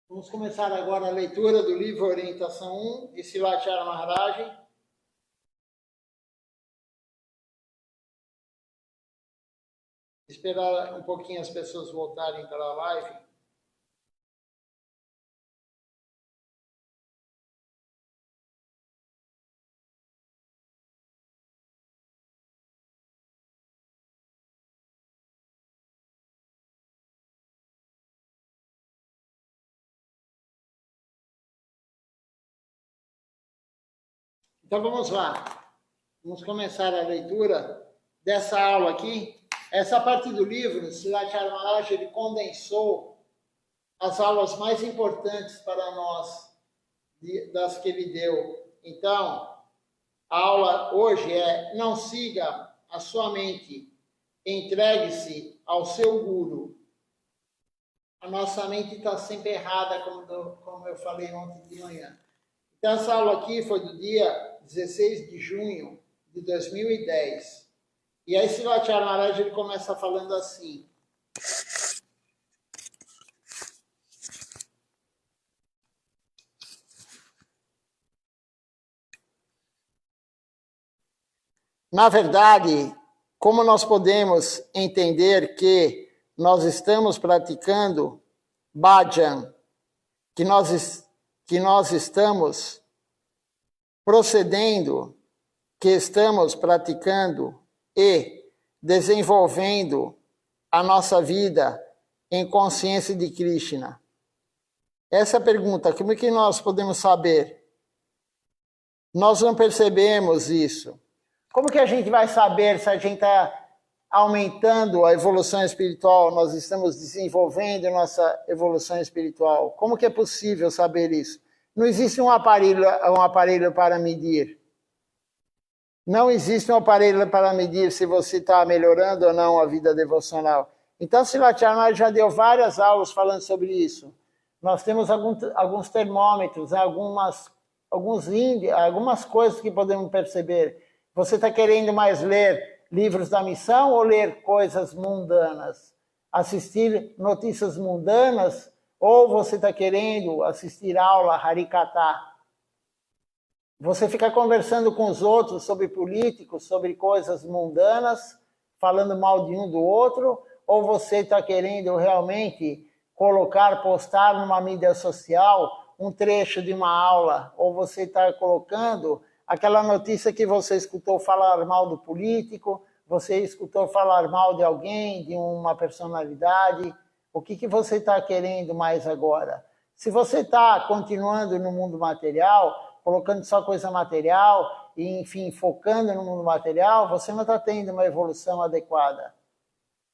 Vamos começar agora a leitura do livro Orientação 1, de Silathyara Maharaj. Esperar um pouquinho as pessoas voltarem para a live. Então vamos lá. Vamos começar a leitura dessa aula aqui. Essa parte do livro, Silathyara Maharaj, ele condensou as aulas mais importantes para nós, das que ele deu. Então, a aula hoje é: não siga a sua mente, entregue-se ao seu guru. A nossa mente está sempre errada, como eu falei ontem de manhã. Então, essa aula aqui foi do dia 16 de junho de 2010. E aí, Silathyara Maharaj, ele começa falando assim: na verdade, como nós podemos entender que nós estamos praticando bhajan, que nós estamos procedendo, que estamos praticando e desenvolvendo a nossa vida em consciência de Krishna? Essa é a pergunta. Como é que nós podemos saber? Nós não percebemos isso. Como que a gente vai saber se a gente está aumentando a evolução espiritual, nós estamos desenvolvendo nossa evolução espiritual? Como que é possível saber isso? Não existe um aparelho para medir. Não existe um aparelho para medir se você está melhorando ou não a vida devocional. Então, Silathyara Maharaj já deu várias aulas falando sobre isso. Nós temos alguns termômetros, algumas coisas que podemos perceber. Você está querendo mais ler livros da missão ou ler coisas mundanas? Assistir notícias mundanas? Ou você está querendo assistir aula Harikatha? Você fica conversando com os outros sobre políticos, sobre coisas mundanas, falando mal de um do outro? Ou você está querendo realmente postar numa mídia social um trecho de uma aula? Ou você está colocando aquela notícia que você escutou falar mal do político, você escutou falar mal de alguém, de uma personalidade? O que você está querendo mais agora? Se você está continuando no mundo material, colocando só coisa material, e enfim, focando no mundo material, você não está tendo uma evolução adequada.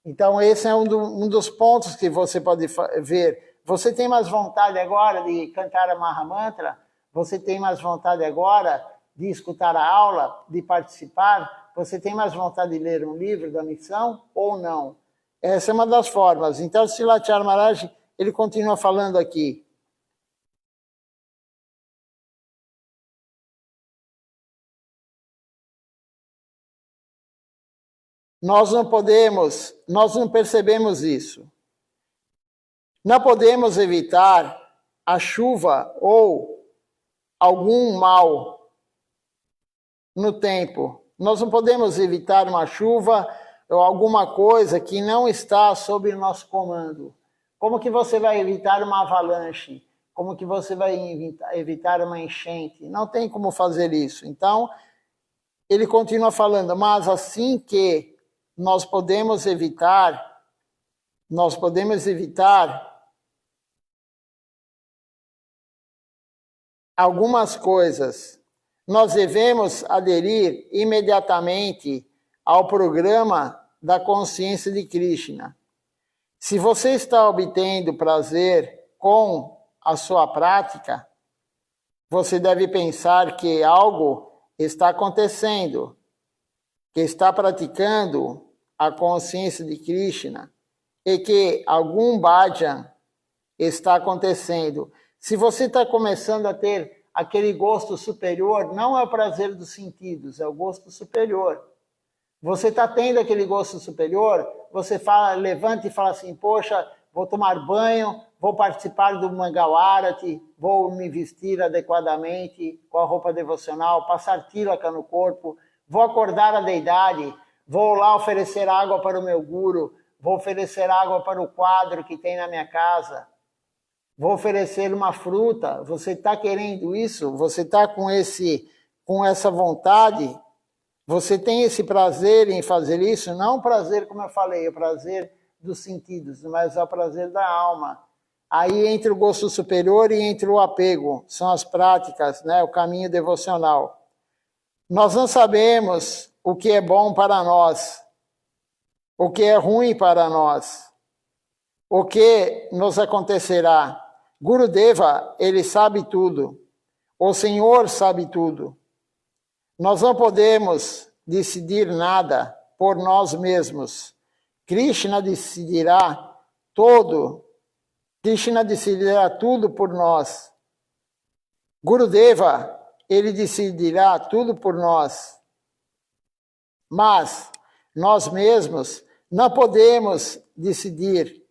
Então, esse é um dos pontos que você pode ver. Você tem mais vontade agora de cantar a Mahamantra? Você tem mais vontade agora de escutar a aula, de participar? Você tem mais vontade de ler um livro da missão ou não? Essa é uma das formas. Então, Silathyara Maharaj, ele continua falando aqui. Nós não percebemos isso. Não podemos evitar a chuva ou algum mal no tempo. Nós não podemos evitar uma chuva ou alguma coisa que não está sob o nosso comando. Como que você vai evitar uma avalanche? Como que você vai evitar uma enchente? Não tem como fazer isso. Então, ele continua falando: mas assim que nós podemos evitar algumas coisas, nós devemos aderir imediatamente ao programa da consciência de Krishna. Se você está obtendo prazer com a sua prática, você deve pensar que algo está acontecendo, que está praticando a consciência de Krishna e que algum bhajan está acontecendo. Se você está começando a ter aquele gosto superior, não é o prazer dos sentidos, é o gosto superior. Você está tendo aquele gosto superior, você levanta e fala assim: poxa, vou tomar banho, vou participar do Mangalarati, vou me vestir adequadamente com a roupa devocional, passar tilaka no corpo, vou acordar a deidade, vou lá oferecer água para o meu guru, vou oferecer água para o quadro que tem na minha casa, vou oferecer uma fruta. Você está querendo isso? Você está com essa vontade? Você tem esse prazer em fazer isso? Não o prazer, como eu falei, o prazer dos sentidos, mas é o prazer da alma. Aí entra o gosto superior e entra o apego, são as práticas, né? O caminho devocional. Nós não sabemos o que é bom para nós, o que é ruim para nós, o que nos acontecerá. Gurudeva, ele sabe tudo, o Senhor sabe tudo. Nós não podemos decidir nada por nós mesmos. Krishna decidirá tudo por nós. Gurudeva, ele decidirá tudo por nós. Mas nós mesmos não podemos decidir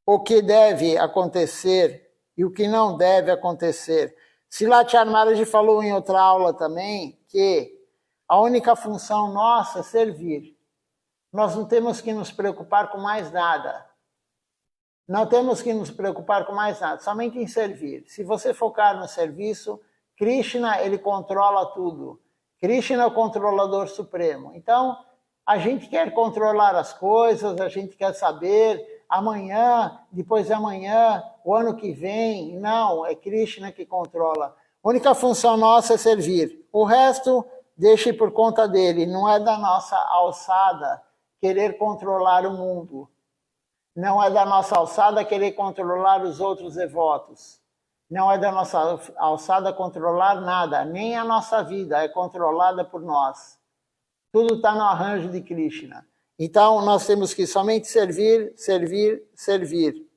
o que deve acontecer e o que não deve acontecer. Srilacharya Maharaj falou em outra aula também que a única função nossa é servir. Nós não temos que nos preocupar com mais nada. Não temos que nos preocupar com mais nada, somente em servir. Se você focar no serviço, Krishna, ele controla tudo. Krishna é o controlador supremo. Então, a gente quer controlar as coisas, a gente quer saber amanhã, depois de amanhã, o ano que vem. Não, é Krishna que controla. A única função nossa é servir. O resto, deixe por conta dele. Não é da nossa alçada querer controlar o mundo. Não é da nossa alçada querer controlar os outros devotos. Não é da nossa alçada controlar nada. Nem a nossa vida é controlada por nós. Tudo está no arranjo de Krishna. Então, nós temos que somente servir, servir, servir.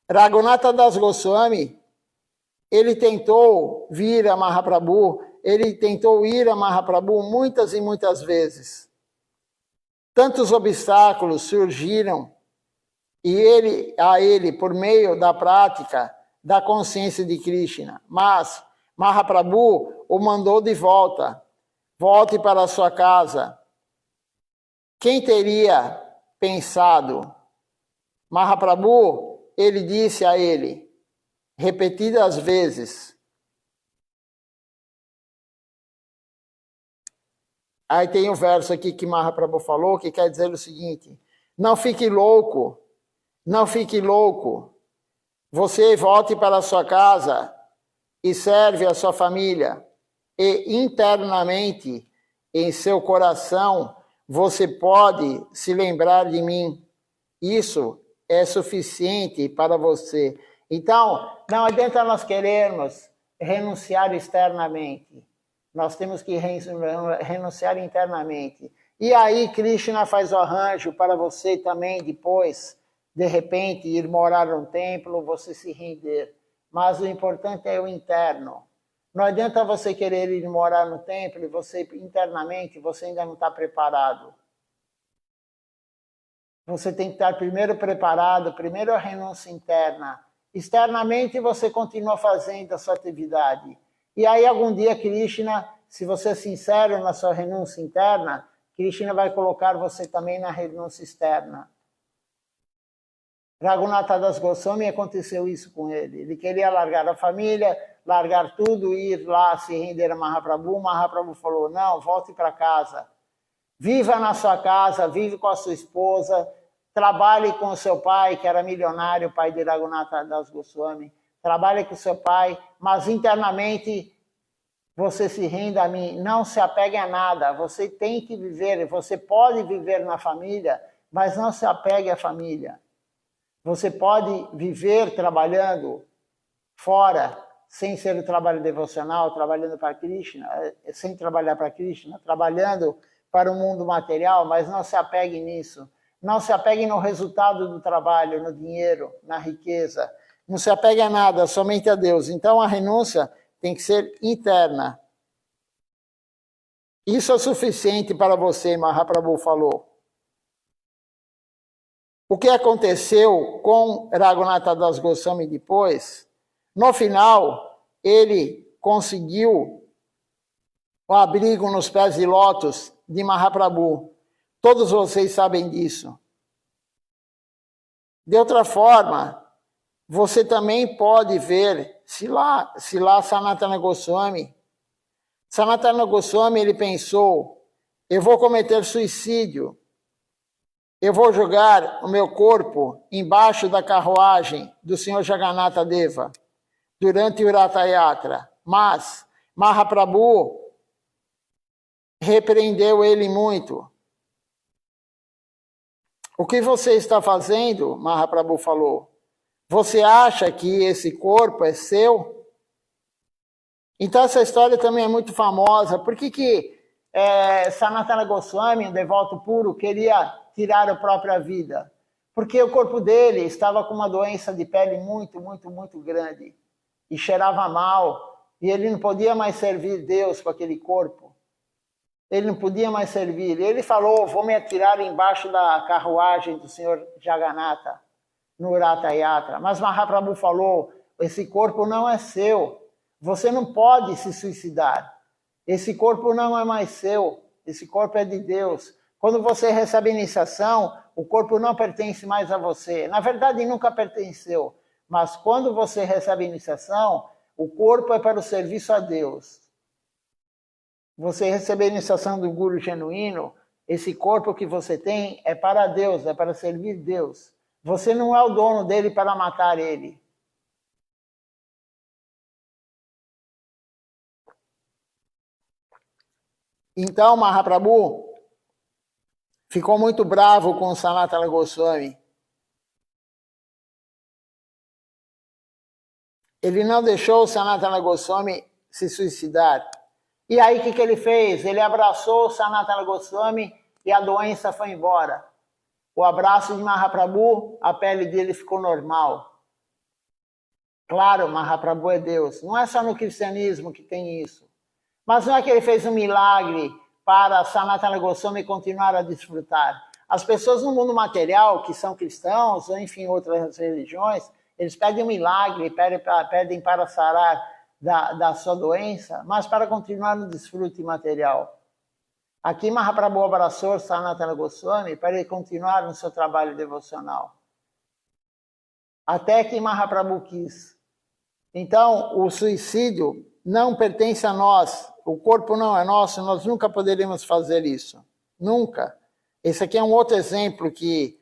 Raghunatha Das Goswami, ele tentou vir a Mahaprabhu, ele tentou ir a Mahaprabhu muitas e muitas vezes. Tantos obstáculos surgiram a ele por meio da prática da consciência de Krishna. Mas Mahaprabhu o mandou de volta. Volte para a sua casa. Quem teria pensado? Mahaprabhu, ele disse a ele, repetidas vezes. Aí tem um verso aqui que Mahaprabhu falou, que quer dizer o seguinte: não fique louco, não fique louco. Você volte para a sua casa e serve a sua família. E internamente, em seu coração, você pode se lembrar de mim. Isso é suficiente para você. Então, não adianta nós querermos renunciar externamente. Nós temos que renunciar internamente. E aí Krishna faz o arranjo para você também depois, de repente, ir morar num templo, você se render. Mas o importante é o interno. Não adianta você querer ir morar no templo e você internamente você ainda não está preparado. Você tem que estar primeiro preparado, primeiro a renúncia interna. Externamente você continua fazendo a sua atividade. E aí algum dia Krishna, se você é sincero na sua renúncia interna, Krishna vai colocar você também na renúncia externa. Raghunatha Das Goswami aconteceu isso com ele. Ele queria largar a família, largar tudo, ir lá se render a Mahaprabhu. Mahaprabhu falou, não, volte para casa. Viva na sua casa, vive com a sua esposa, trabalhe com o seu pai, que era milionário, o pai de Raghunatha Das Goswami. Trabalhe com o seu pai, mas internamente você se renda a mim. Não se apegue a nada. Você tem que viver, você pode viver na família, mas não se apegue à família. Você pode viver trabalhando fora, sem ser o trabalho devocional, trabalhando para Krishna, sem trabalhar para Krishna, trabalhando para o mundo material, mas não se apegue nisso. Não se apegue no resultado do trabalho, no dinheiro, na riqueza. Não se apegue a nada, somente a Deus. Então a renúncia tem que ser interna. Isso é suficiente para você, Mahaprabhu falou. o que aconteceu com Raghunatha Das Goswami depois, no final, ele conseguiu o abrigo nos pés de lótus de Mahaprabhu. Todos vocês sabem disso. De outra forma, você também pode ver se lá Sanatana Goswami. Sanatana Goswami, ele pensou, eu vou cometer suicídio. Eu vou jogar o meu corpo embaixo da carruagem do Senhor Jagannatha Deva durante o Ratha Yatra. Mas Mahaprabhu repreendeu ele muito. O que você está fazendo? Mahaprabhu falou. Você acha que esse corpo é seu? Então essa história também é muito famosa. Por que Sanatana Goswami, um devoto puro, queria tirar a própria vida? Porque o corpo dele estava com uma doença de pele muito, muito, muito grande. E cheirava mal. E ele não podia mais servir Deus com aquele corpo. Ele não podia mais servir. Ele falou, vou me atirar embaixo da carruagem do Senhor Jagannatha, no Ratha Yatra. Mas Mahaprabhu falou, esse corpo não é seu. Você não pode se suicidar. Esse corpo não é mais seu. Esse corpo é de Deus. Quando você recebe iniciação, o corpo não pertence mais a você. Na verdade, nunca pertenceu. Mas quando você recebe iniciação, o corpo é para o serviço a Deus. Você receber a iniciação do Guru genuíno, esse corpo que você tem é para Deus, é para servir Deus. Você não é o dono dele para matar ele. Então, Mahaprabhu ficou muito bravo com Sanatana Goswami. Ele não deixou Sanatana Goswami se suicidar. E aí, o que ele fez? Ele abraçou Sanatana Goswami e a doença foi embora. O abraço de Mahaprabhu, a pele dele ficou normal. Claro, Mahaprabhu é Deus. Não é só no cristianismo que tem isso. Mas não é que ele fez um milagre para Sanatana Goswami continuar a desfrutar. As pessoas no mundo material, que são cristãos, ou enfim, outras religiões, eles pedem um milagre, pedem para sarar da sua doença, mas para continuar no desfrute material. Aqui Mahaprabhu abraçou Sanatana Goswami para ele continuar no seu trabalho devocional. Até que Mahaprabhu quis. Então, o suicídio não pertence a nós. O corpo não é nosso, nós nunca poderíamos fazer isso. Nunca. Esse aqui é um outro exemplo que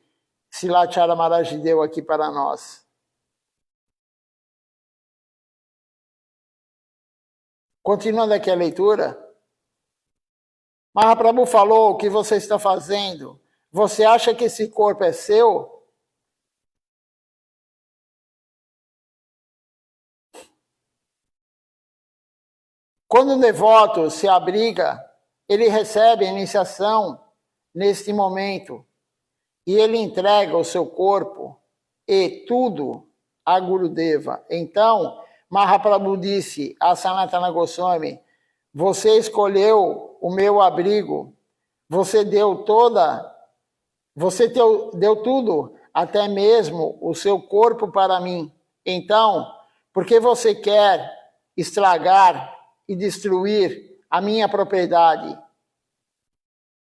Srila Maharaj deu aqui para nós. Continuando aqui a leitura. Mahaprabhu falou, o que você está fazendo? Você acha que esse corpo é seu? Quando um devoto se abriga, ele recebe a iniciação neste momento e ele entrega o seu corpo e tudo a Gurudeva. Então, Mahaprabhu disse a Sanatana Goswami, você escolheu o meu abrigo, você deu tudo, até mesmo o seu corpo para mim. Então, por que você quer estragar e destruir a minha propriedade?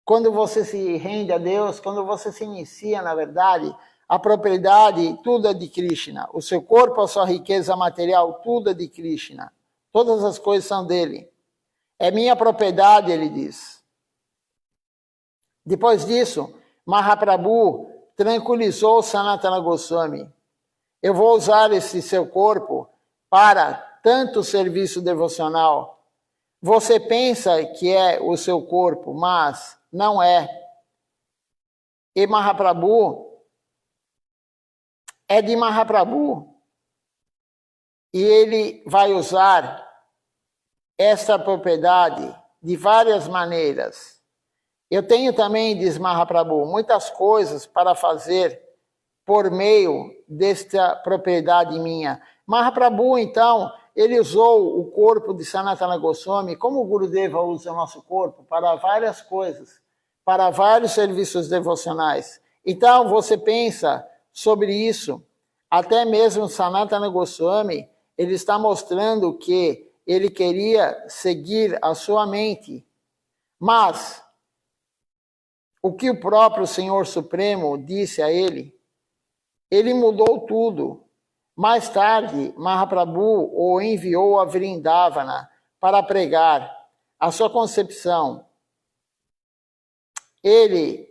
Quando você se rende a Deus, quando você se inicia, na verdade, a propriedade, tudo é de Krishna. O seu corpo, a sua riqueza material, tudo é de Krishna. Todas as coisas são dele. É minha propriedade, ele diz. Depois disso, Mahaprabhu tranquilizou Sanatana Goswami. Eu vou usar esse seu corpo para tanto serviço devocional. Você pensa que é o seu corpo, mas não é. E Mahaprabhu é de Mahaprabhu. E ele vai usar esta propriedade de várias maneiras. Eu tenho também, diz Mahaprabhu, muitas coisas para fazer por meio desta propriedade minha. Mahaprabhu, então, ele usou o corpo de Sanatana Goswami, como o Gurudeva usa o nosso corpo, para várias coisas, para vários serviços devocionais. Então, você pensa sobre isso, até mesmo Sanatana Goswami, ele está mostrando que ele queria seguir a sua mente, mas o que o próprio Senhor Supremo disse a ele mudou tudo. Mais tarde, Mahaprabhu o enviou a Vrindavana para pregar a sua concepção. Ele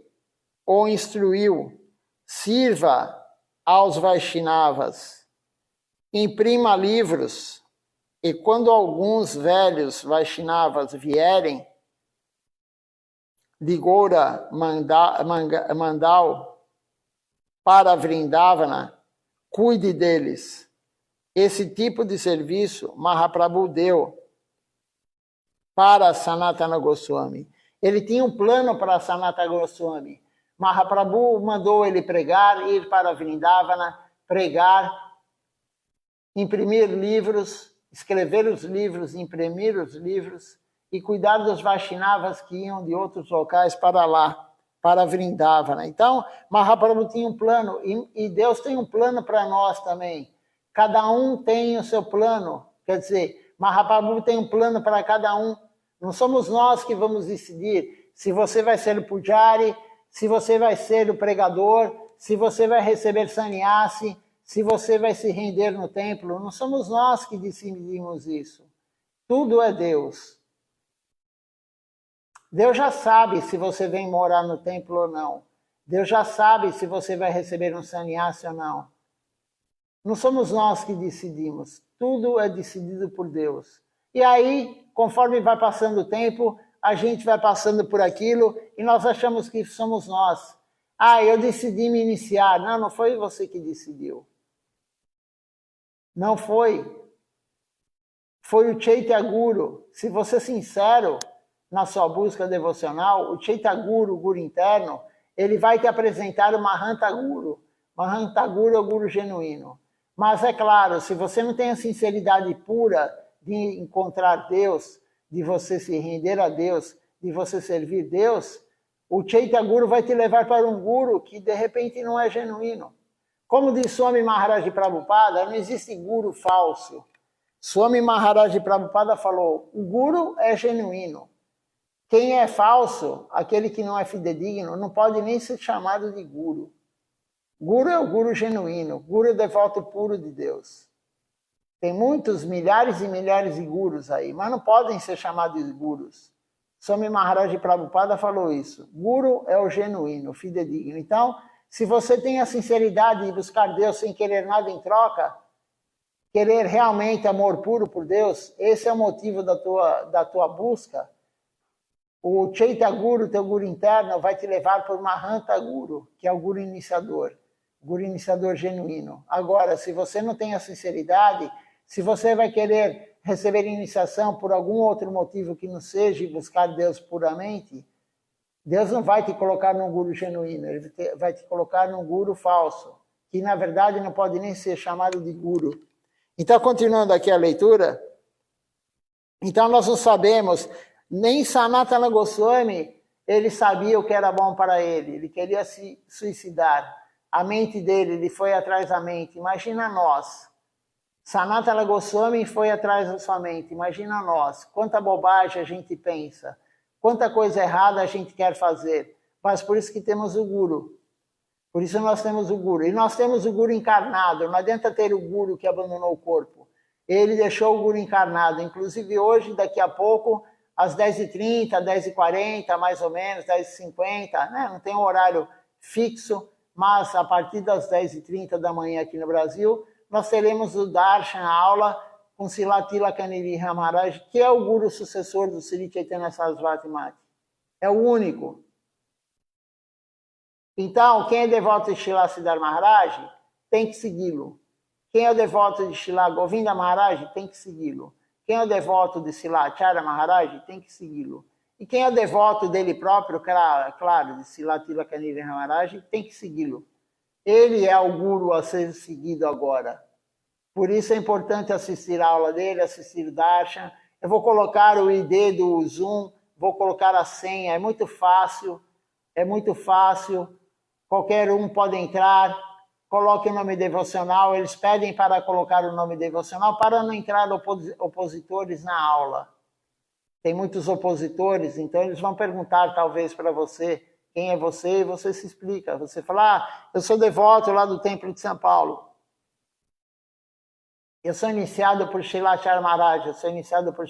o instruiu, sirva aos Vaishnavas, imprima livros, e quando alguns velhos Vaishnavas vierem de Goura Mandal para Vrindavana, cuide deles. Esse tipo de serviço Mahaprabhu deu para Sanatana Goswami. Ele tinha um plano para Sanatana Goswami. Mahaprabhu mandou ele pregar, ir para Vrindavana, pregar, imprimir livros, escrever os livros, imprimir os livros e cuidar dos Vaishnavas que iam de outros locais para lá, para Vrindavana. Então, Mahaprabhu tinha um plano e Deus tem um plano para nós também. Cada um tem o seu plano. Quer dizer, Mahaprabhu tem um plano para cada um. Não somos nós que vamos decidir se você vai ser o pujari, se você vai ser o pregador, se você vai receber sannyasi, se você vai se render no templo. Não somos nós que decidimos isso. Tudo é Deus. Deus já sabe se você vem morar no templo ou não. Deus já sabe se você vai receber um sannyasi ou não. Não somos nós que decidimos. Tudo é decidido por Deus. E aí, conforme vai passando o tempo, a gente vai passando por aquilo e nós achamos que somos nós. Ah, eu decidi me iniciar. Não, não foi você que decidiu. Não foi. Foi o Chaitya Guru. Se você é sincero na sua busca devocional, o Chaitya Guru, o Guru interno, ele vai te apresentar o Mahanta Guru. Mahanta Guru é o Guru genuíno. Mas é claro, se você não tem a sinceridade pura de encontrar Deus, de você se render a Deus, de você servir Deus, o Chaitya Guru vai te levar para um Guru que de repente não é genuíno. Como diz Swami Maharaj Prabhupada, não existe Guru falso. Swami Maharaj Prabhupada falou, o Guru é genuíno. Quem é falso, aquele que não é fidedigno, não pode nem ser chamado de Guru. Guru é o Guru genuíno, Guru é o devoto puro de Deus. Tem muitos, milhares e milhares de gurus aí, mas não podem ser chamados de gurus. Swami Maharaj Prabhupada falou isso. Guru é o genuíno, o fidedigno. Então, se você tem a sinceridade de buscar Deus sem querer nada em troca, querer realmente amor puro por Deus, esse é o motivo da tua busca. O Chaitya Guru, teu Guru interno, vai te levar por Mahanta Guru, que é o Guru iniciador genuíno. Agora, se você não tem a sinceridade, se você vai querer receber iniciação por algum outro motivo que não seja buscar Deus puramente, Deus não vai te colocar num Guru genuíno, ele vai te colocar num Guru falso, que na verdade não pode nem ser chamado de Guru. Então, continuando aqui a leitura, então nós não sabemos, nem Sanatana Goswami, ele sabia o que era bom para ele queria se suicidar. A mente dele, ele foi atrás da mente. Imagina nós. Sanatana Goswami foi atrás da sua mente. Imagina nós. Quanta bobagem a gente pensa. Quanta coisa errada a gente quer fazer. Mas por isso que temos o Guru. Por isso nós temos o Guru. E nós temos o Guru encarnado. Não adianta ter o Guru que abandonou o corpo. Ele deixou o Guru encarnado. Inclusive hoje, daqui a pouco, às 10h30, 10h40, mais ou menos, 10h50, né? Não tem um horário fixo, mas a partir das 10h30 da manhã aqui no Brasil, nós teremos o Darshan, a aula com Srila Tilaka Nrsimha Maharaj, que é o Guru sucessor do Sri Chaitanya Sarasvati Mati. É o único. Então, quem é devoto de Srila Siddhar Maharaj tem que segui-lo. Quem é o devoto de Srila Govinda Maharaj tem que segui-lo. Quem é o devoto de Srila Acharya Maharaj tem que segui-lo. E quem é o devoto dele próprio, claro, de Srila Tilaka Nrsimha Maharaj, tem que segui-lo. Ele é o Guru a ser seguido agora. Por isso é importante assistir a aula dele, assistir o Darshan. Eu vou colocar o ID do Zoom, vou colocar a senha, é muito fácil. qualquer um pode entrar, coloque o nome devocional, eles pedem para colocar o nome devocional para não entrar opositores na aula. Tem muitos opositores, então eles vão perguntar talvez para você quem é você e você se explica. Você fala, eu sou devoto lá do Templo de São Paulo. Eu sou iniciado por Shilachar Maharaj, eu sou iniciado por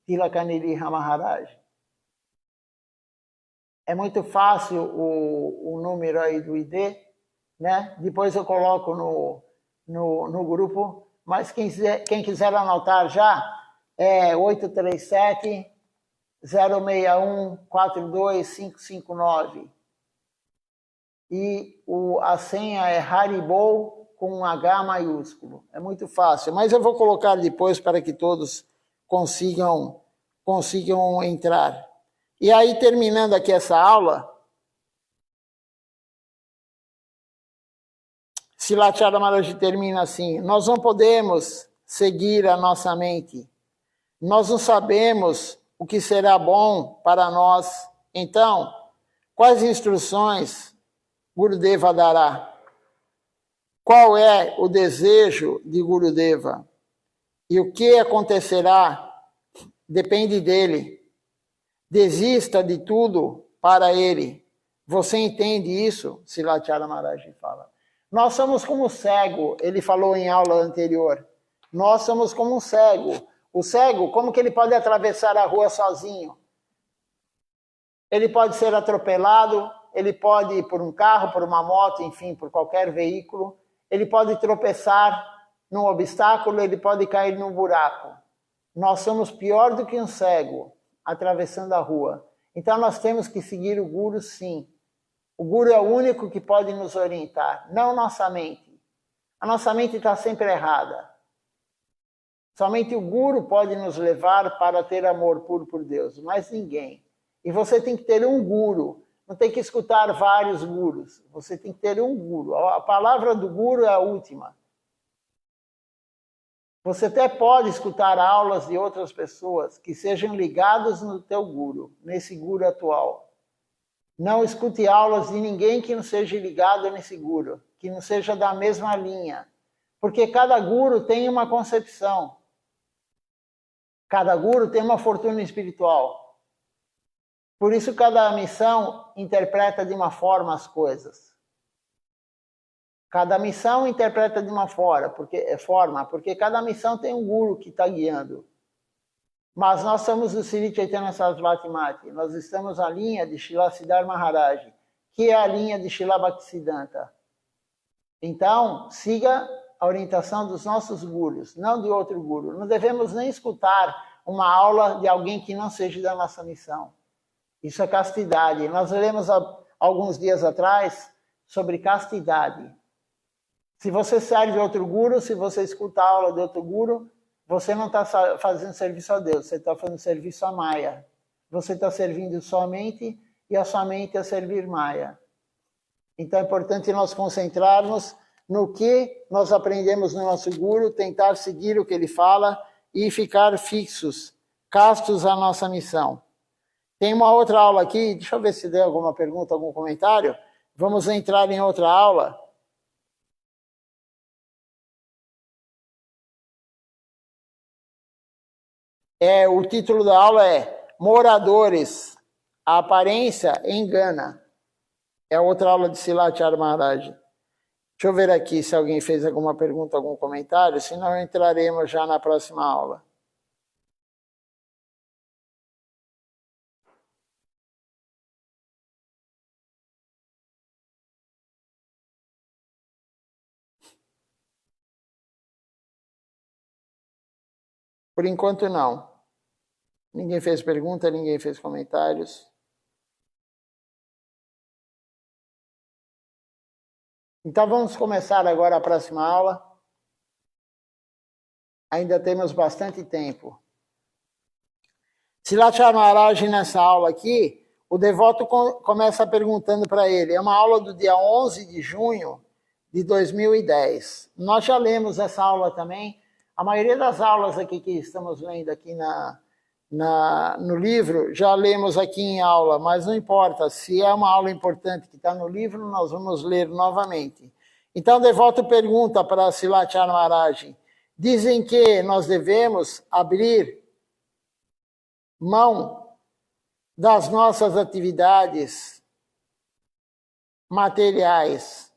Tilakaniliha Maharaj. É muito fácil o número aí do ID, né? Depois eu coloco no grupo, mas quem quiser anotar já, é 837-061-42559. E a senha é Haribol com um H maiúsculo. É muito fácil, mas eu vou colocar depois para que todos consigam entrar. E aí, terminando aqui essa aula, Shilachar Maharaj termina assim: nós não podemos seguir a nossa mente. Nós não sabemos o que será bom para nós. Então, quais instruções Gurudeva dará? Qual é o desejo de Gurudeva? E o que acontecerá depende dele. Desista de tudo para ele. Você entende isso? Shilachar Maharaj fala. Nós somos como o cego, ele falou em aula anterior. Nós somos como um cego. O cego, como que ele pode atravessar a rua sozinho? Ele pode ser atropelado, ele pode ir por um carro, por uma moto, enfim, por qualquer veículo. Ele pode tropeçar num obstáculo, ele pode cair num buraco. Nós somos pior do que um cego atravessando a rua. Então nós temos que seguir o Guru, sim. O Guru é o único que pode nos orientar, não nossa mente. A nossa mente está sempre errada. Somente o Guru pode nos levar para ter amor puro por Deus, mais ninguém. E você tem que ter um Guru, não tem que escutar vários Gurus. Você tem que ter um Guru. A palavra do Guru é a última. Você até pode escutar aulas de outras pessoas que sejam ligadas no teu Guru, nesse Guru atual. Não escute aulas de ninguém que não seja ligado nesse Guru, que não seja da mesma linha. Porque cada Guru tem uma concepção. Cada Guru tem uma fortuna espiritual. Por isso cada missão interpreta de uma forma as coisas. Cada missão interpreta de uma forma, porque cada missão tem um Guru que está guiando. Mas nós somos do Sri Chaitanya Sarasvati Mati. Nós estamos na linha de Srila Siddhar Maharaj, que é a linha de Srila Bhaktisiddhanta. Então, siga a orientação dos nossos gurus, não de outro guru. Não devemos nem escutar uma aula de alguém que não seja da nossa missão. Isso é castidade. Nós lemos alguns dias atrás sobre castidade. Se você serve outro guru, se você escuta a aula de outro guru, você não está fazendo serviço a Deus, você está fazendo serviço a Maya. Você está servindo sua mente e a sua mente a servir Maya. Então é importante nós concentrarmos no que nós aprendemos no nosso Guru, tentar seguir o que ele fala e ficar fixos, castos à nossa missão. Tem uma outra aula aqui, deixa eu ver se deu alguma pergunta, algum comentário. Vamos entrar em outra aula. O título da aula é Moradores, a aparência engana. É outra aula de Shilachar Maharaj. Deixa eu ver aqui se alguém fez alguma pergunta, algum comentário, senão entraremos já na próxima aula. Por enquanto, não. Ninguém fez pergunta, ninguém fez comentários. Então, vamos começar agora a próxima aula. Ainda temos bastante tempo. Shilachar Maharaj, nessa aula aqui, o devoto começa perguntando para ele. É uma aula do dia 11 de junho de 2010. Nós já lemos essa aula também. A maioria das aulas aqui que estamos lendo aqui no livro, já lemos aqui em aula, mas não importa, se é uma aula importante que está no livro, nós vamos ler novamente. Então, Devoto pergunta para Silatya Maharaj, dizem que nós devemos abrir mão das nossas atividades materiais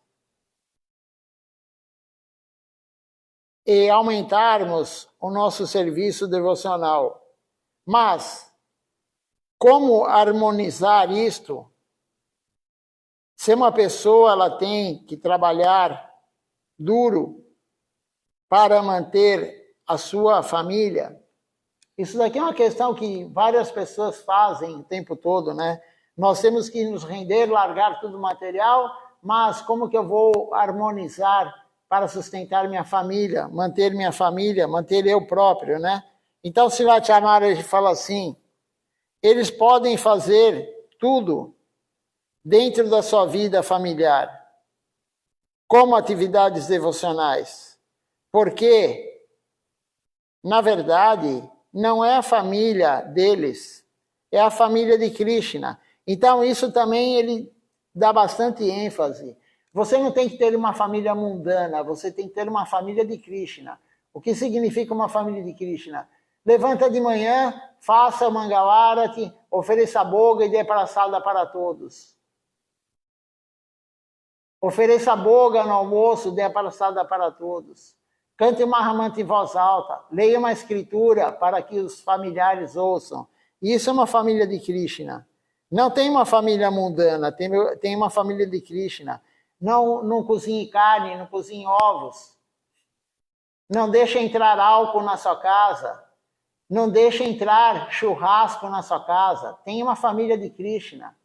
e aumentarmos o nosso serviço devocional. Mas, como harmonizar isto? Se uma pessoa ela tem que trabalhar duro para manter a sua família, isso daqui é uma questão que várias pessoas fazem o tempo todo, né? Nós temos que nos render, largar tudo material, mas como que eu vou harmonizar para sustentar minha família, manter eu próprio, né? Então, Silatya Maharaj fala assim, eles podem fazer tudo dentro da sua vida familiar, como atividades devocionais, porque, na verdade, não é a família deles, é a família de Krishna. Então, isso também ele dá bastante ênfase. Você não tem que ter uma família mundana, você tem que ter uma família de Krishna. O que significa uma família de Krishna? Levanta de manhã, faça o Mangalarati, ofereça boga e dê praçada para todos. Ofereça boga no almoço, dê a praçada para todos. Cante uma Mahamanta em voz alta, leia uma escritura para que os familiares ouçam. Isso é uma família de Krishna. Não tem uma família mundana, tem uma família de Krishna. Não cozinhe carne, não cozinhe ovos. Não deixe entrar álcool na sua casa. Não deixe entrar churrasco na sua casa. Tem uma família de Krishna.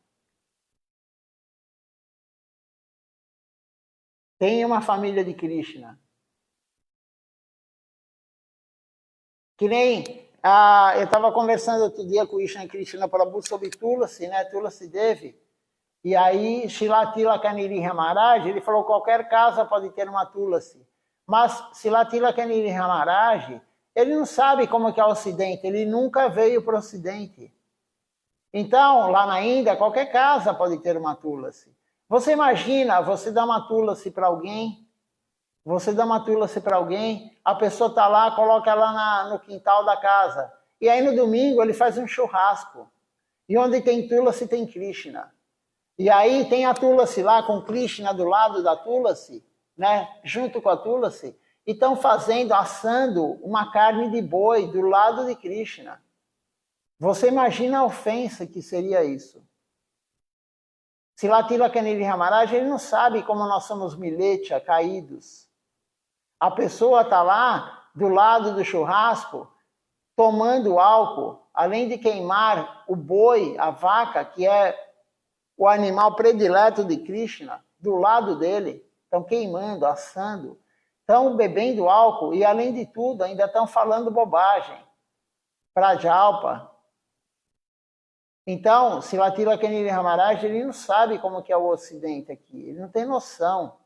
Tem uma família de Krishna. Que nem, eu estava conversando outro dia com o Ishan Krishna Prabhu sobre Tulasi, né? Tulasi Devi. E aí, Shilatila Kaniri Maharaj, ele falou que qualquer casa pode ter uma Tulasi. Mas Shilatila Kaniri Maharaj, ele não sabe como que é o Ocidente, ele nunca veio para o Ocidente. Então, lá na Índia, qualquer casa pode ter uma Tulasi. Você imagina, você dá uma Tulasi para alguém, a pessoa está lá, coloca ela no quintal da casa. E aí no domingo ele faz um churrasco. E onde tem Tulasi, tem Krishna. E aí tem a Tulasi lá com Krishna do lado da Tulasi, né? Junto com a Tulasi. E estão assando uma carne de boi do lado de Krishna. Você imagina a ofensa que seria isso. Silatila Kaniri Maharaj, ele não sabe como nós somos miletia, caídos. A pessoa está lá, do lado do churrasco, tomando álcool, além de queimar o boi, a vaca, que é o animal predileto de Krishna, do lado dele. Estão queimando, assando, estão bebendo álcool e, além de tudo, ainda estão falando bobagem. Prajalpa. Então, Silatila Kaniri Maharaj, ele não sabe como que é o Ocidente aqui, ele não tem noção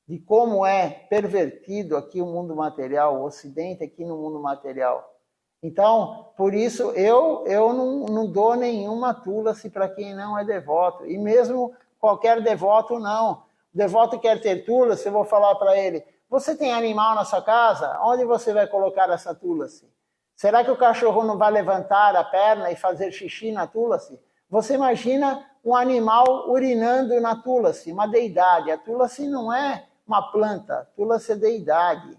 de como é pervertido aqui o mundo material, o Ocidente aqui no mundo material. Então, por isso, eu não dou nenhuma Tulasi para quem não é devoto. E mesmo qualquer devoto, não. O devoto quer ter Tulasi, eu vou falar para ele, você tem animal na sua casa? Onde você vai colocar essa Tulasi? Será que o cachorro não vai levantar a perna e fazer xixi na Tulasi? Você imagina um animal urinando na Tulasi, uma deidade. A Tulasi não é uma planta, a Tulasi é deidade.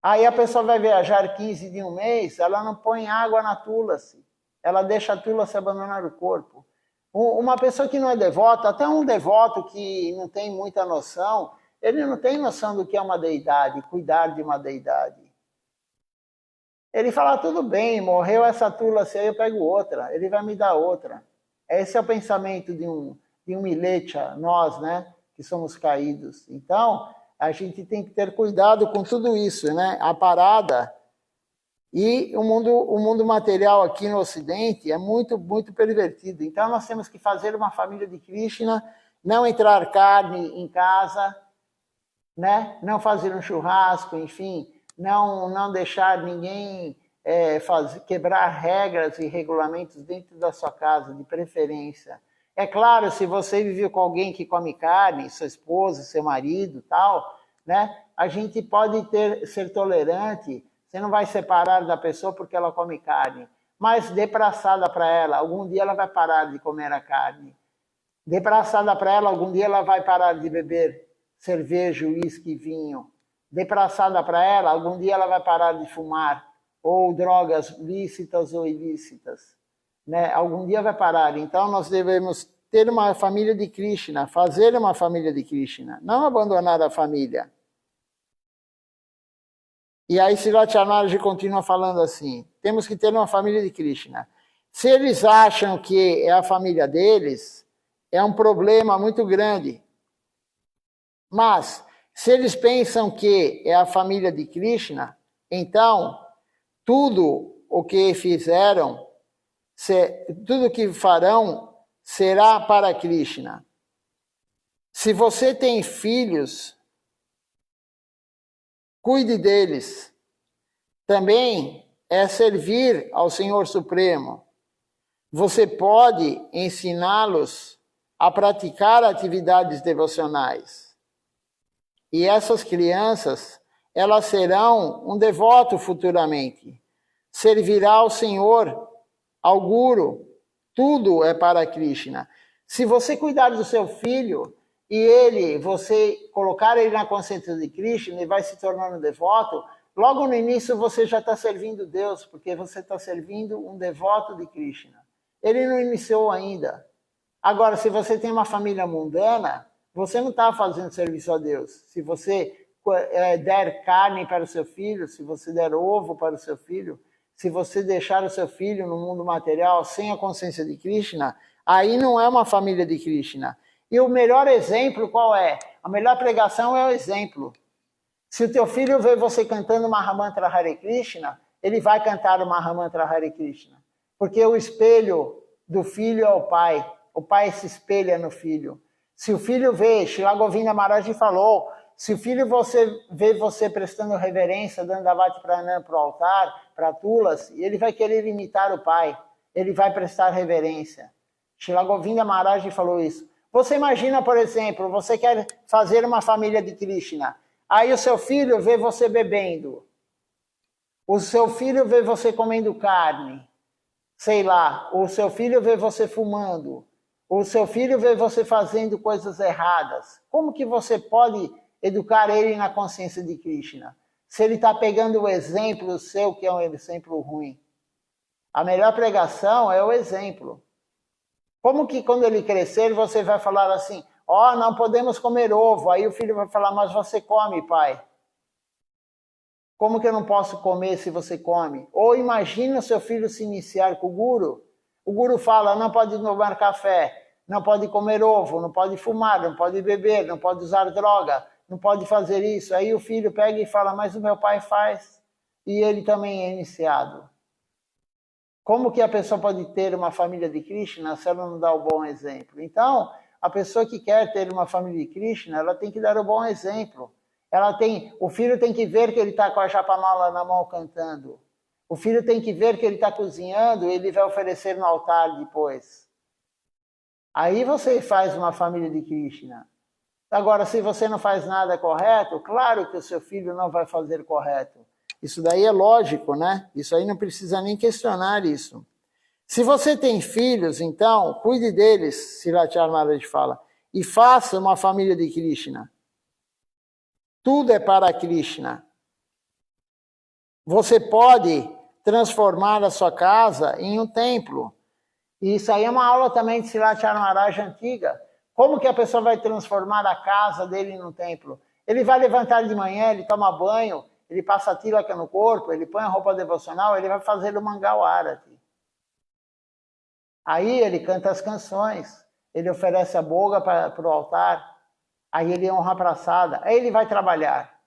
Aí a pessoa vai viajar 15 de um mês, ela não põe água na Tulasi. Ela deixa a Tulasi abandonar o corpo. Uma pessoa que não é devota, até um devoto que não tem muita noção, ele não tem noção do que é uma deidade, cuidar de uma deidade. Ele fala, tudo bem, morreu essa Tulasi, aí eu pego outra, ele vai me dar outra. Esse é o pensamento de um miletia, nós, né, que somos caídos. Então, a gente tem que ter cuidado com tudo isso, né? A parada. E o mundo material aqui no Ocidente é muito, muito pervertido. Então, nós temos que fazer uma família de Krishna, não entrar carne em casa, né? Não fazer um churrasco, enfim, não deixar ninguém quebrar regras e regulamentos dentro da sua casa, de preferência. É claro, se você vive com alguém que come carne, sua esposa, seu marido, tal, né? A gente pode ser tolerante, você não vai separar da pessoa porque ela come carne, mas dê praçada para ela, algum dia ela vai parar de comer a carne. Dê praçada para ela, algum dia ela vai parar de beber cerveja, uísque e vinho. Dê praçada para ela, algum dia ela vai parar de fumar, ou drogas lícitas ou ilícitas. Né? Algum dia vai parar. Então nós devemos ter uma família de Krishna, fazer uma família de Krishna, não abandonar a família. E aí Srila Maharaj continua falando assim, temos que ter uma família de Krishna. Se eles acham que é a família deles, é um problema muito grande. Mas, se eles pensam que é a família de Krishna, então, tudo o que fizeram, tudo o que farão, será para Krishna. Se você tem filhos, cuide deles. Também é servir ao Senhor Supremo. Você pode ensiná-los a praticar atividades devocionais. E essas crianças, elas serão um devoto futuramente. Servirá ao Senhor, ao Guru. Tudo é para Krishna. Se você cuidar do seu filho e você colocar ele na consciência de Krishna, ele vai se tornando devoto, logo no início você já está servindo Deus, porque você está servindo um devoto de Krishna. Ele não iniciou ainda. Agora, se você tem uma família mundana, você não está fazendo serviço a Deus. Se você der carne para o seu filho, se você der ovo para o seu filho, se você deixar o seu filho no mundo material sem a consciência de Krishna, aí não é uma família de Krishna. E o melhor exemplo qual é? A melhor pregação é o exemplo. Se o teu filho vê você cantando Mahamantra Hare Krishna, ele vai cantar o Mahamantra Hare Krishna. Porque o espelho do filho é o pai. O pai se espelha no filho. Se o filho vê, Srila Govinda Maharaj falou, se o filho vê você prestando reverência, dando Davati Pranam para o altar, para Tulas, ele vai querer imitar o pai. Ele vai prestar reverência. Srila Govinda Maharaj falou isso. Você imagina, por exemplo, você quer fazer uma família de Krishna. Aí o seu filho vê você bebendo. O seu filho vê você comendo carne. Sei lá, o seu filho vê você fumando. O seu filho vê você fazendo coisas erradas. Como que você pode educar ele na consciência de Krishna? Se ele está pegando o exemplo seu, que é um exemplo ruim. A melhor pregação é o exemplo. Como que quando ele crescer, você vai falar assim, não podemos comer ovo. Aí o filho vai falar, mas você come, pai. Como que eu não posso comer se você come? Ou imagina o seu filho se iniciar com o Guru. O Guru fala, não pode tomar café, não pode comer ovo, não pode fumar, não pode beber, não pode usar droga, não pode fazer isso. Aí o filho pega e fala, mas o meu pai faz. E ele também é iniciado. Como que a pessoa pode ter uma família de Krishna se ela não dá o bom exemplo? Então, a pessoa que quer ter uma família de Krishna, ela tem que dar o bom exemplo. O filho tem que ver que ele está com a japamala na mão cantando. O filho tem que ver que ele está cozinhando e ele vai oferecer no altar depois. Aí você faz uma família de Krishna. Agora, se você não faz nada correto, claro que o seu filho não vai fazer correto. Isso daí é lógico, né? Isso aí não precisa nem questionar isso. Se você tem filhos, então, cuide deles, Srila Maharaj fala, e faça uma família de Krishna. Tudo é para Krishna. Você pode transformar a sua casa em um templo. E isso aí é uma aula também de Srila Maharaj antiga. Como que a pessoa vai transformar a casa dele em um templo? Ele vai levantar de manhã, ele toma banho, ele passa a tilaka no corpo, ele põe a roupa devocional, ele vai fazer o Mangal Arati. Aí ele canta as canções, ele oferece a boga para o altar, aí ele honra a praçada, aí ele vai trabalhar.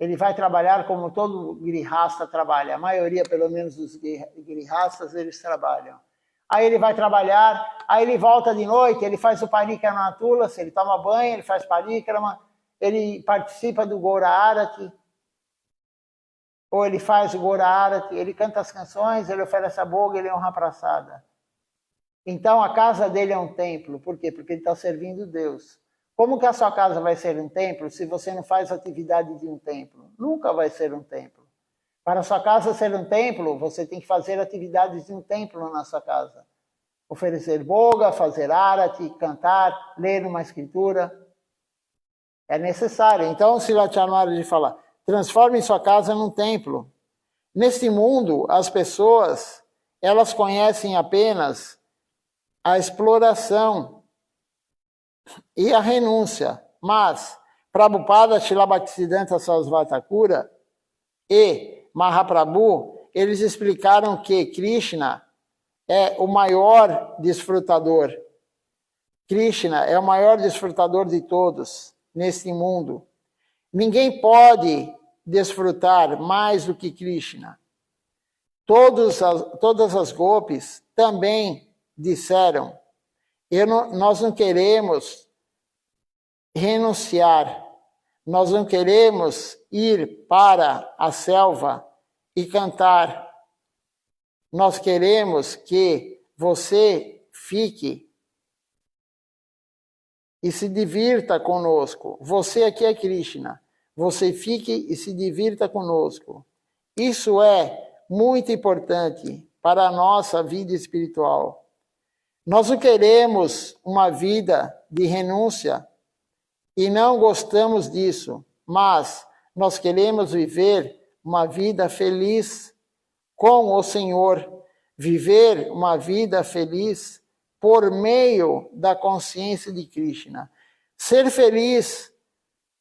Ele vai trabalhar como todo grihasta trabalha, a maioria, pelo menos, dos grihastas, eles trabalham. Aí ele vai trabalhar, aí ele volta de noite, ele faz o parikrama na Tulasi, ele toma banho, ele faz parikrama, ele participa do Gaura Arati. ou ele faz o Gora Arati, ele canta as canções, ele oferece a boga, ele honra a praçada. Então a casa dele é um templo. Por quê? Porque ele está servindo Deus. Como que a sua casa vai ser um templo se você não faz atividade de um templo? Nunca vai ser um templo. Para a sua casa ser um templo, você tem que fazer atividades de um templo na sua casa. Oferecer boga, fazer arati, cantar, ler uma escritura. É necessário. Então, Srila Chamaraj fala, transforme sua casa num templo. Neste mundo, as pessoas, elas conhecem apenas a exploração e a renúncia. Mas Prabhupada, Srila Bhaktisiddhanta Sarasvati Thakura e Mahaprabhu, eles explicaram que Krishna é o maior desfrutador. Krishna é o maior desfrutador de todos neste mundo. Ninguém pode desfrutar mais do que Krishna. Todas as gopis também disseram, nós não queremos renunciar, nós não queremos ir para a selva e cantar. Nós queremos que você fique e se divirta conosco. Você aqui é Krishna. Você fique e se divirta conosco. Isso é muito importante para a nossa vida espiritual. Nós não queremos uma vida de renúncia e não gostamos disso, mas nós queremos viver uma vida feliz com o Senhor, viver uma vida feliz por meio da consciência de Krishna. Ser feliz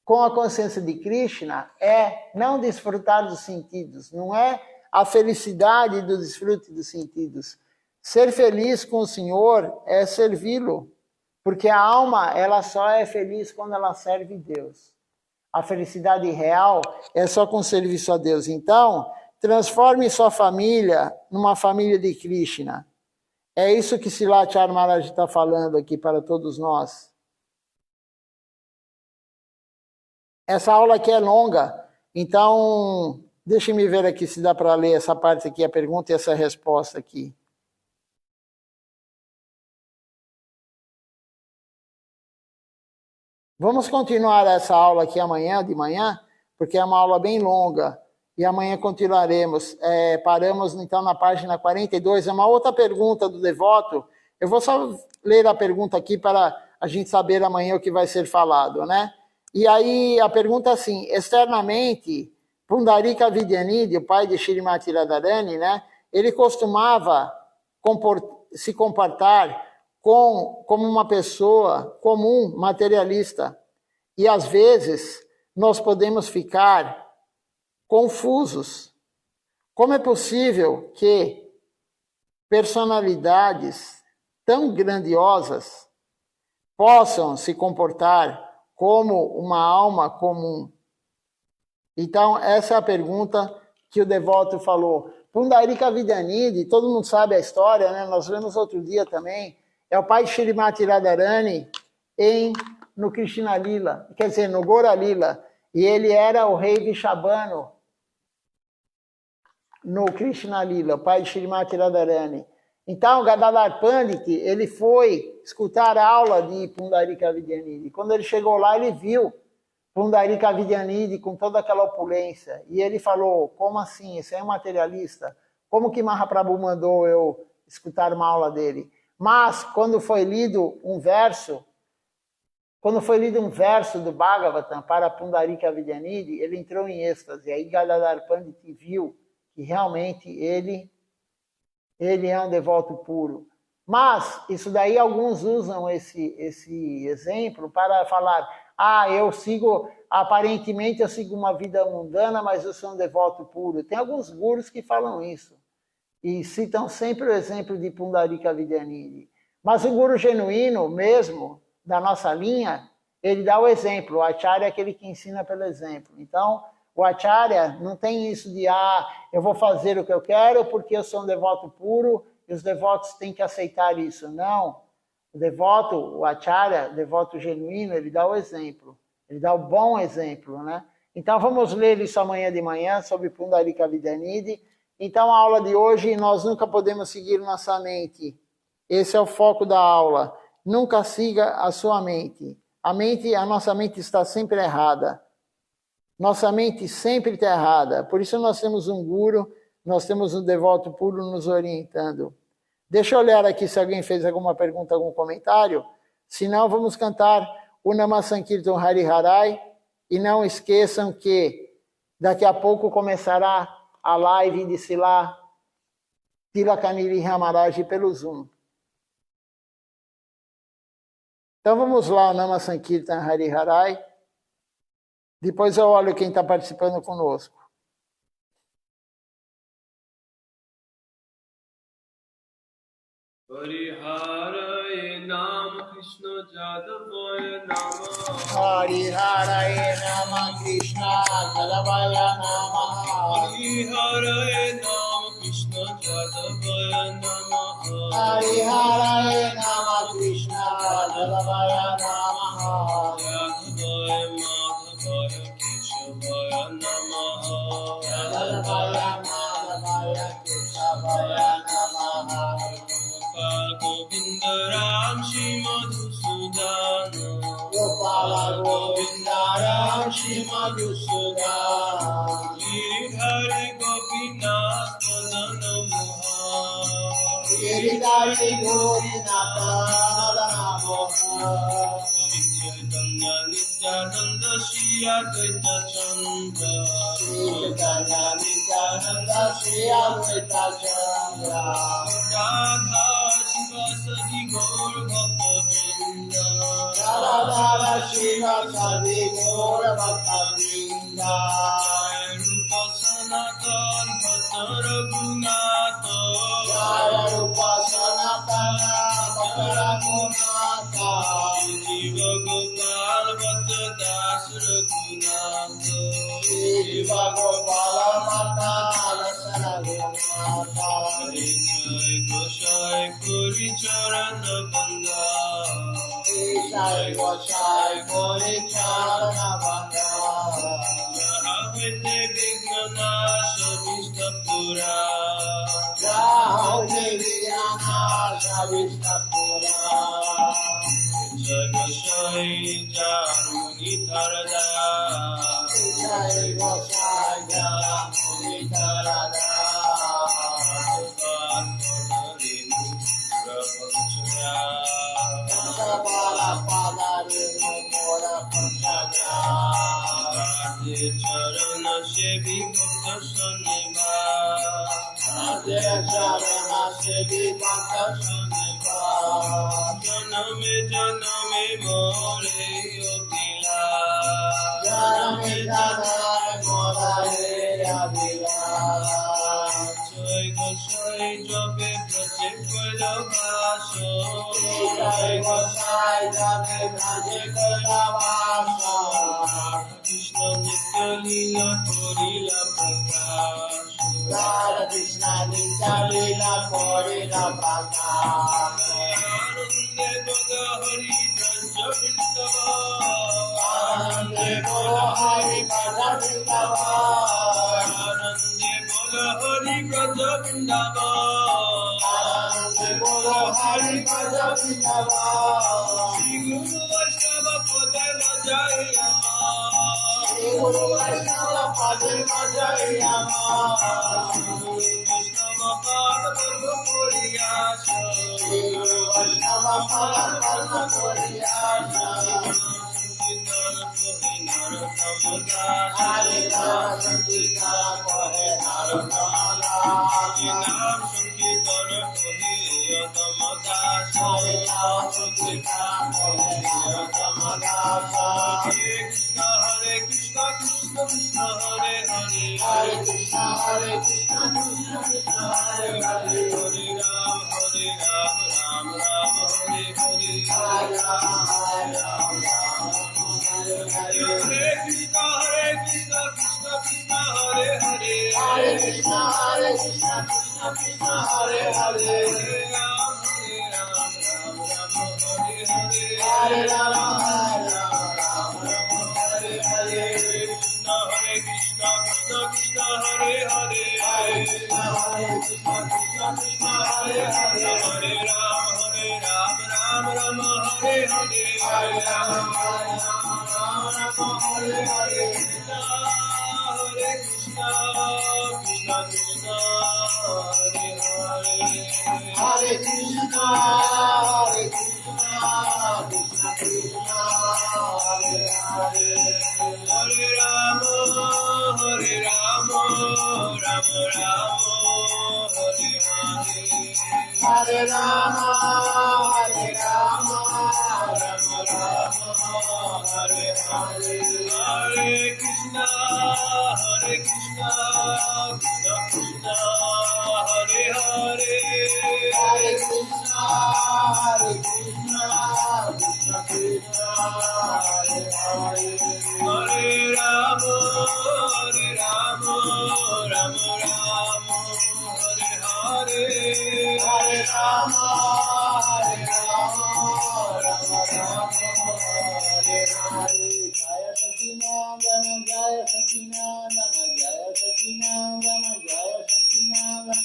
com a consciência de Krishna é não desfrutar dos sentidos, não é a felicidade do desfrute dos sentidos. Ser feliz com o Senhor é servi-lo, porque a alma ela só é feliz quando ela serve Deus. A felicidade real é só com serviço a Deus. Então, transforme sua família numa família de Krishna. É isso que Srila Chamaraj está falando aqui para todos nós. Essa aula aqui é longa, então deixe-me ver aqui se dá para ler essa parte aqui, a pergunta e essa resposta aqui. Vamos continuar essa aula aqui amanhã, de manhã, porque é uma aula bem longa. E amanhã continuaremos. Paramos, então, na página 42. É uma outra pergunta do devoto. Eu vou só ler a pergunta aqui para a gente saber amanhã o que vai ser falado, né? E aí, a pergunta é assim, externamente, Pundarika Vidyanidhi, o pai de Shrimati Radharani, né? Ele costumava se comportar como uma pessoa comum, materialista. E, às vezes, nós podemos ficar confusos. Como é possível que personalidades tão grandiosas possam se comportar como uma alma comum? Então, essa é a pergunta que o devoto falou. Pundarika Vidyanidhi, todo mundo sabe a história, né? Nós lemos outro dia também. É o pai de Shrimati Radharani no Krishna Lila, quer dizer, no Gora Lila. E ele era o rei Vishabhanu no Krishna Lila, o pai de Shrimati Radharani. Então, Gadadhar Pandit, ele foi escutar a aula de Pundarika Vidyanidhi. Quando ele chegou lá, ele viu Pundarika Vidyanidhi com toda aquela opulência. E ele falou, como assim? Esse é um materialista? Como que Mahaprabhu mandou eu escutar uma aula dele? Mas, quando foi lido um verso do Bhagavatam para Pundarika Vidyanidhi, ele entrou em êxtase. Aí Gadadhar Pandit viu que realmente ele é um devoto puro. Mas, isso daí, alguns usam esse exemplo para falar, aparentemente eu sigo uma vida mundana, mas eu sou um devoto puro. Tem alguns gurus que falam isso. E citam sempre o exemplo de Pundarika Vidyanidhi. Mas o guru genuíno mesmo, da nossa linha, ele dá o exemplo. O Acharya é aquele que ensina pelo exemplo. Então, o Acharya não tem isso de, eu vou fazer o que eu quero porque eu sou um devoto puro e os devotos têm que aceitar isso. Não. O Acharya, devoto genuíno, ele dá o exemplo. Ele dá o bom exemplo, né? Então vamos ler isso amanhã de manhã sobre Pundarika Vidyanidhi. Então a aula de hoje, nós nunca podemos seguir nossa mente. Esse é o foco da aula. Nunca siga a sua mente. A nossa mente está sempre errada. Nossa mente sempre está errada. Por isso nós temos um guru, nós temos um devoto puro nos orientando. Deixa eu olhar aqui se alguém fez alguma pergunta, algum comentário. Se não, vamos cantar o Namasankirtan Hari Harai. E não esqueçam que daqui a pouco começará a live de Sila Tilakaniri Ramaraj pelo Zoom. Então vamos lá, o Namasankirtan Hari Harai. Depois eu olho quem está participando conosco. Hari Harai Nama Krishna Jadavaya Nama Hari Harai Nama Krishna Jadavaya Nama Hari Harai Nama Krishna Jadavaya Nama Hari Harai Nama Krishna Jadavaya Nama Jadavaya Madhavaya Keshavaya Nama Jadavaya Madhavaya Keshavaya Nama Govinda Ram Shri Madhusudana Gopala Govinda Ram Shri Madhusudana Giridhari Gopinath Madana Mohan Giridhari Gopinath Madana Mohan Chaitanya Nityananda Shri Advaita Chandra Chaitanya Nityananda Shri Advaita Chandra Radha Shivasadi Gaur Bhakta Vrinda Radha Shiva Sadi Gaur Bhakta Vrinda Rupa Sanatan Bhatta Raghunatha Jaya Rupa Sanatana Bhakta Raghunatha Jiva Gopal Bhatta Das Raghunatha Shiva Gopala Bhakta Das Raghunatha Jai Goshai Puri Charana Banda Jai Goshai Gori Charana Banda Jahavite Vignanasha Vishnapura Jai Vignanasha Vishnapura Jai Goshai Jaruni Tarada Jai Goshai Jaruni Tarada Charana Sevi Bhakta Saniva Charana Sevi Bhakta Saniva Janame Janame More Otila Janame Janame More Otila Jai Goshai Jabe Braje Kailavaso Jai Goshai Jabe Braje Kailavaso Krishna Nitya Leela Korila Prakash Radha Krishna Nitya Leela Korila Prakash Anande Bhaga Hari Branja Vindava Anande Bolo Hari Branja Vindava Anande Bhaga Hari Branja Vindava Anande Bolo Hari Branja Vindava Shri Guru Vaishnava Pada Rajai Ama Guru Vaishnava Pada Rajai Ama Vaishnava Pada Dharma Puriyasha Guru Vaishnava Pada Dharma Puriyasha Hare Rama Sankirtana Kohe Narottamala Nam Sankirtana Kohe Adamadas Hare Rama Sankirtana Kohe Narottamala Hare Krishna Krishna Krishna Hare Hare Hare Krishna Krishna Krishna Hare Hare Hare Ram Ram Ram Hare Hare Hare Rama Ram Hare Hare Hare Krishna Krishna Krishna Hare Hare Hare Krishna Krishna Krishna Hare Hare Hare Ram Ram Ram Hare Hare Hare Rama Ram Hare Hare Krishna Krishna Hare Hare Hare Krishna Krishna Krishna Hare Hare Hare Ram Ram Rama Hare Hare Hare Ram Hare Hare Krishna Krishna Krishna Krishna Hare Hare Hare Krishna Krishna Krishna Hare Hare Hare Rama Rama Rama Hare Hare Hare Rama Rama Rama Hare Hare Hare Krishna Krishna Krishna Hare Hare Hare Krishna Krishna Krishna Hare Hare Hare Rama Rama Rama Hare Hare Hare Rama Rama Hare Hare Jaya Satinandana Jaya Satinandana Jaya Satinandana Jaya Satinandana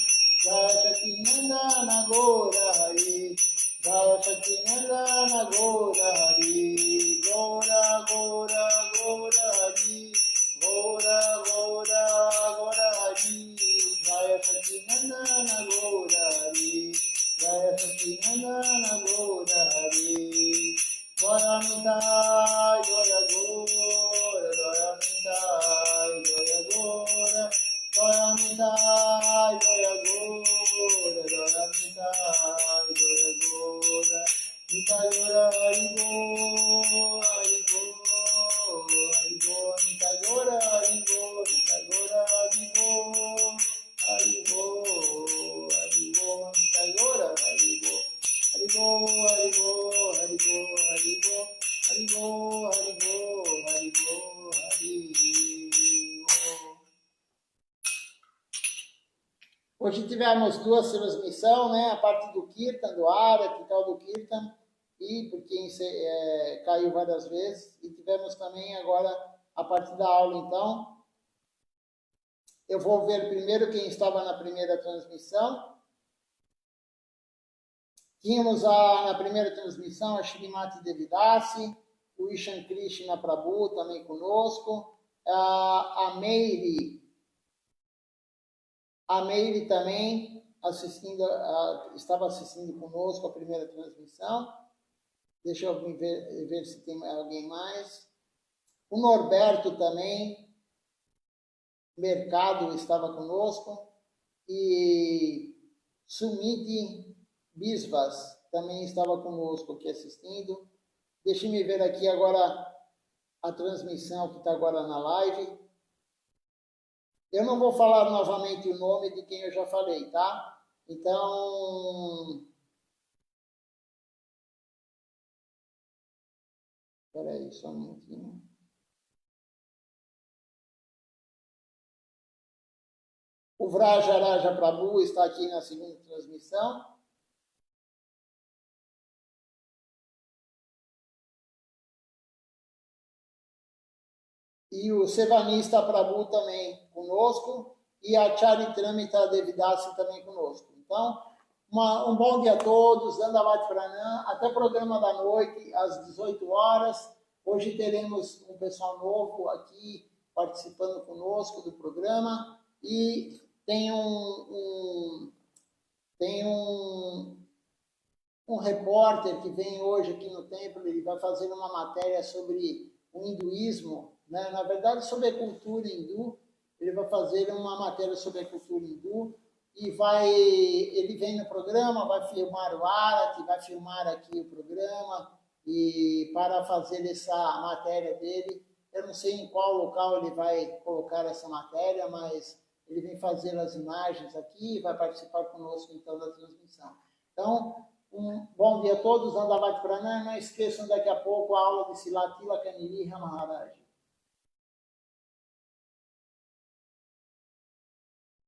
Jaya Satinandana Gora Hari Jaya Satinandana Gora Hari Gora Gora Gora Hari Gora Gora Gora Hari Jaya Satinandana Gora Hari Jaya Satinandana Gora Hari Jaya Nitai Jaya Gora Jaya Nitai Jaya Gora Jaya Nitai Jaya Gora Jaya Nitai Jaya Gora Nitai Gora Hari Go Hari Go Hari Go Nitai Gora Hari Go Nitai Gora Hari Go Hari Go Hari Go Nitai Gora Hari Go Hari Go Hari Go Hari Go Hari Go Hari Go Hari Go Hari Go Hari Hoje tivemos duas transmissões, né? A parte do Kirtan, do Arati, tal do Kirtan, e porque caiu várias vezes, e tivemos também agora a parte da aula. Então, eu vou ver primeiro quem estava na primeira transmissão. Tínhamos na primeira transmissão a Shrimati Devidasi, o Ishan Krishna Prabhu também conosco, a Meire também estava assistindo conosco a primeira transmissão. Deixa eu ver se tem alguém mais. O Norberto também, Mercado, estava conosco. E Sumiti Bisvas também estava conosco aqui assistindo. Deixe-me ver aqui agora a transmissão que está agora na live. Eu não vou falar novamente o nome de quem eu já falei, tá? Então... Espera aí, só um minutinho. O Vrajaraja Prabhu está aqui na segunda transmissão. E o Sevanista Prabhu também conosco, e a Charitramita Devidasi também conosco. Então, um bom dia a todos, Dandavati Pranam, até o programa da noite, às 18 horas. Hoje teremos um pessoal novo aqui participando conosco do programa, e tem um repórter que vem hoje aqui no templo. Ele vai fazer uma matéria sobre o hinduísmo, né? Na verdade, sobre a cultura hindu. Ele vai fazer uma matéria sobre a cultura hindu e ele vem no programa, vai filmar o Arati, vai filmar aqui o programa, e para fazer essa matéria dele, eu não sei em qual local ele vai colocar essa matéria, mas ele vem fazer as imagens aqui e vai participar conosco então da transmissão. Então, um bom dia a todos, Dandavati Pranam. Não esqueçam daqui a pouco a aula de Silatila Kaniriha Maharaj.